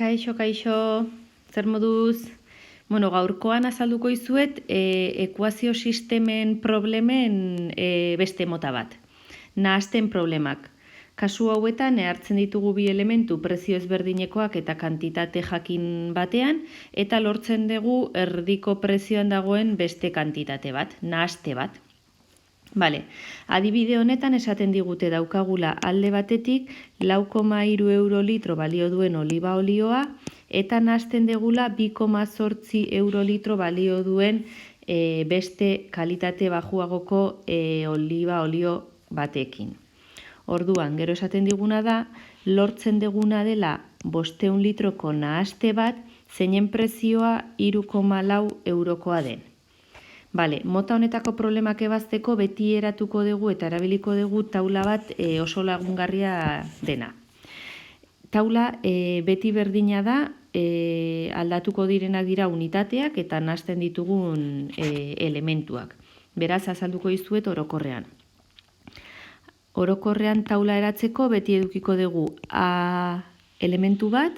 Kaixo, zer moduz? Gaurkoan azalduko izuet ekuazio sistemen problemen beste mota bat. Nahasten problemak. Kasu hauetan hartzen ditugu bi elementu prezio ezberdinekoak eta kantitate jakin batean, eta lortzen dugu erdiko prezioan dagoen beste kantitate bat, nahaste bat. Adibide honetan esaten digute daukagula alde batetik 4,3 eurolitro balio duen oliba olioa eta nahasten degula 2,8 eurolitro balio duen beste kalitate bajuagoko oliba olio batekin. Orduan, gero esaten diguna da, lortzen deguna dela 500 litroko nahaste bat, zeinen prezioa 3,4 eurokoa den. Mota honetako problemak ebazteko beti eratuko dugu eta erabiliko dugu taula bat oso lagungarria dena. Taula beti berdina da, aldatuko direnak dira unitateak eta nahasten ditugun elementuak. Beraz, azalduko dizuet orokorrean. Orokorrean taula eratzeko beti edukiko dugu A elementu bat,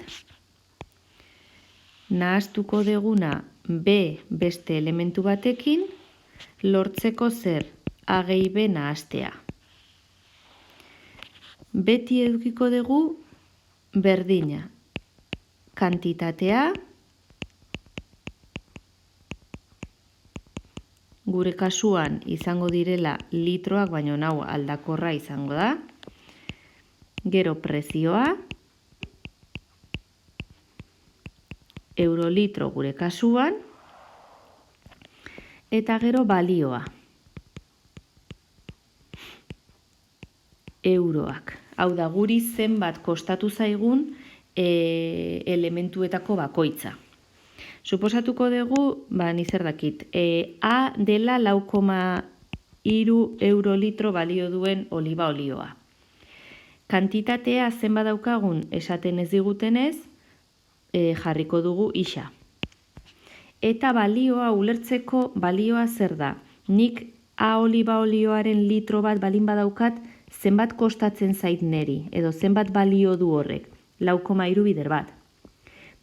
nahaztuko deguna B beste elementu batekin, lortzeko zer A gehi B nahaztea. Beti edukiko dugu berdina. Kantitatea, gure kasuan izango direla litroak, baino hau aldakorra izango da. Gero prezioa, eurolitro gure kasuan, eta gero balioa. Euroak. Hau da, guri zenbat kostatu zaigun elementuetako bakoitza. Suposatuko dugu, ni zer dakit, A dela 4,3 eurolitro balio duen oliba olioa. Kantitatea zenbat daukagun esaten ez digutenez, jarriko dugu isa. Eta balioa ulertzeko, balioa zer da? Nik A oliba olioaren litro bat balin badaukat, zenbat kostatzen zait neri, edo zenbat balio du horrek, 4,3 bider bat.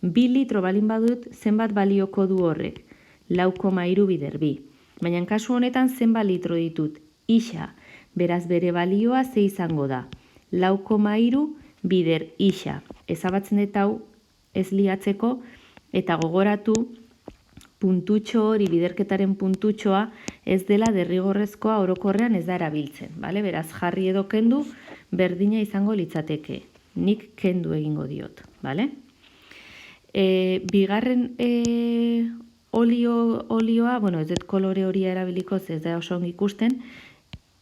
2 litro balin badut, zenbat balioko du horrek, 4,3 bider bi. Baina kasu honetan zenbat litro ditut, isa, beraz bere balioa ze izango da, 4,3 bider isa. Ezabatzen eta hau ez liatzeko eta gogoratu puntutxo hori, biderketaren puntutxoa ez dela derrigorrezkoa orokorrean ez da erabiltzen. Beraz, jarri edo kendu berdina izango litzateke. Nik kendu egingo diot. Bigarren olioa, ez dut kolore horia erabiliko, ez da oso ongi ikusten,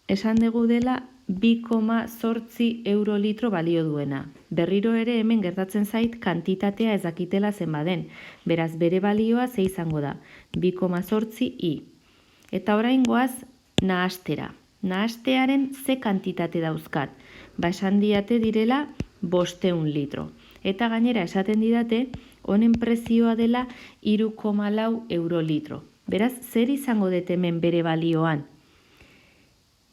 esan dugu dela 2,8 eurolitro balio duena. Berriro ere hemen gertatzen zait kantitatea ez dakitela zenbaden. Beraz, bere balioa ze izango da, 2,8 i. Eta orain goaz nahastera. Nahastearen ze kantitate dauzkat. Esan diate direla 500 litro. Eta gainera esaten didate, honen prezioa dela 3,4 eurolitro. Beraz, zer izango dut hemen bere balioan?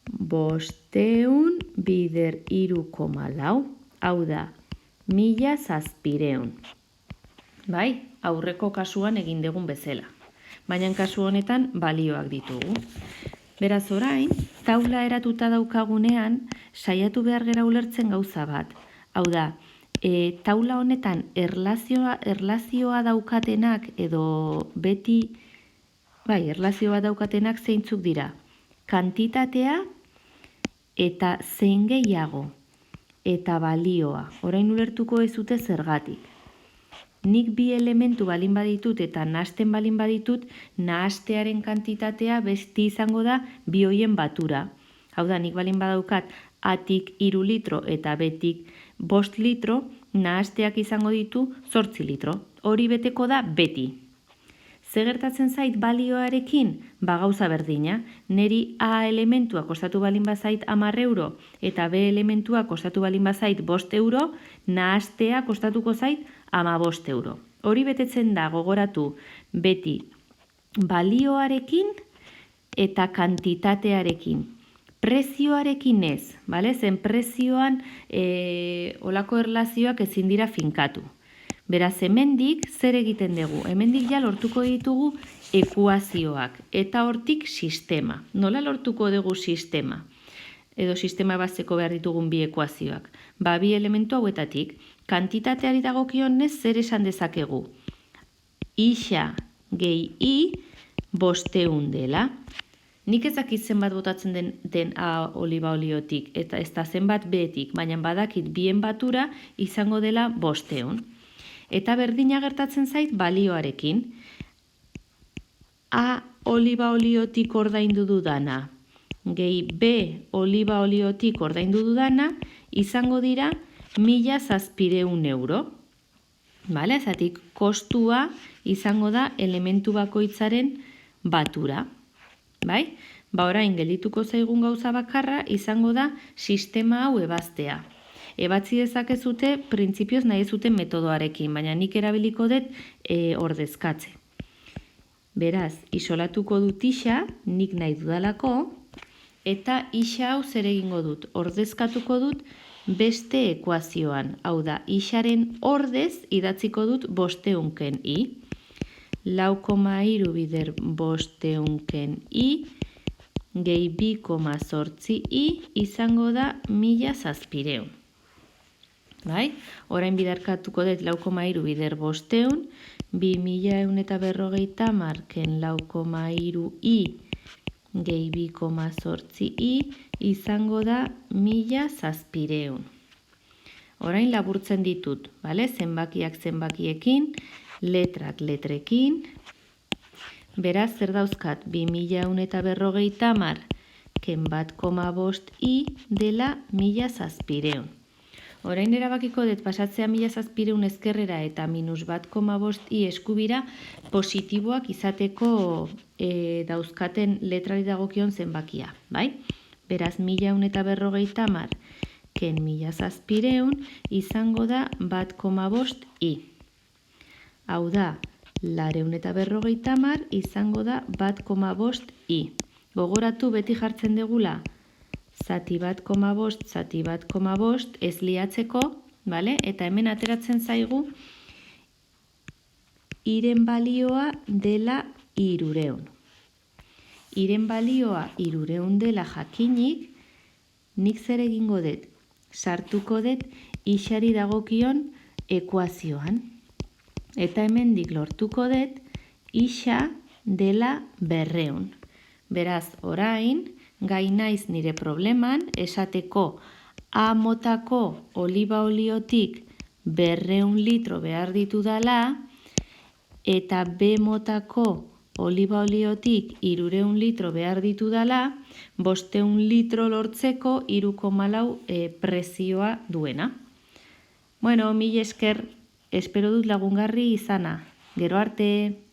500 bider 3,4, hau da, 1700. Aurreko kasuan egin dugun bezala. Baina kasu honetan balioak ditugu. Beraz orain, taula eratuta daukagunean, saiatu behar gera ulertzen gauza bat. Hau da, taula honetan erlazioa daukatenak edo beti, erlazioa daukatenak zeintzuk dira. Kantitatea eta zein gehiago eta balioa. Orain ulertuko ez dute zergatik. Nik bi elementu balin baditut eta nahasten balin baditut, nahastearen kantitatea besti izango da bi hoien batura. Hau da, nik balin badaukat atik 3 litro eta betik 5 litro, nahasteak izango ditu 8 litro. Hori beteko da beti. Ze gertatzen zait balioarekin? Gauza berdina. Neri A elementua kostatu balin bazait 10 euro eta B elementua kostatu balin bazait 5 euro, nahastea kostatuko zait 15 euro. Hori betetzen da gogoratu beti balioarekin eta kantitatearekin. Prezioarekin ez, zen prezioan olako erlazioak ezin dira finkatu. Beraz, hemendik zer egiten dugu? Hemendik ja lortuko ditugu ekuazioak eta hortik sistema. Nola lortuko dugu sistema? Edo sistema bazeko behar ditugun bi ekuazioak. Bi elementu hauetatik, kantitateari dagokionez zer esan dezakegu? Ixa gehi i 500 dela. Nik ez dakit zenbat botatzen den A oliba oliotik eta ez da zenbat Btik, baina badakit bien batura izango dela 500. Eta berdina gertatzen zait balioarekin. A oliba oliotik ordaindu dudana, gehi B oliba oliotik ordaindu dudana, izango dira 1.700 euro. Bale, zatik kostua izango da elementu bakoitzaren batura. Bai? Orain geldituko zaigun gauza bakarra izango da sistema hau ebaztea. Ebatzi dezakezute printzipioz nahi zuten metodoarekin, baina nik erabiliko dut ordezkatze. Beraz, isolatuko dut ixa, nik nahi dudalako, eta ixa hau zer egingo dut? Ordezkatuko dut beste ekuazioan. Hau da, ixaren ordez idatziko dut 500 i. 4,3 bider 500 i, gehi 2,8 i, izango da 1.700. Bai? Orain bidarkatuko dut 4,3 bider 500, 2.150 marken 4,3 i, gehi 2,8 i, izango da 1.700. Orain laburtzen ditut, bale? Zenbakiak zenbakiekin, letrak letrekin. Beraz, zer dauzkat? 2.150 ken 1,5 i dela 1.700. Orain erabakiko dut pasatzea 1.700 ezkerrera eta minus 1,5 i eskubira positiboak izateko dauzkaten letrari dagokion zenbakia. Bai? Beraz, 1.150 ken 1.700 izango da 1,5 i. Hau da, 250 izango da 1,5 i. Gogoratu beti jartzen degula, zati 1,5, zati 1,5 ez liatzeko, bale? Eta hemen ateratzen zaigu, iren balioa dela 300. Iren balioa 300 dela jakinik, nik zer egingo dut? Sartuko dut ixari dagokion ekuazioan. Eta hemendik lortuko dut ixa dela 200. Beraz, orain, gai naiz nire probleman, esateko A motako oliba oliotik 200 litro behar ditu dela, eta B motako oliba oliotik 300 litro behar ditu dela, 500 litro lortzeko 3,4 prezioa duena. Bueno, mila esker, espero dut lagungarri izana. Gero arte!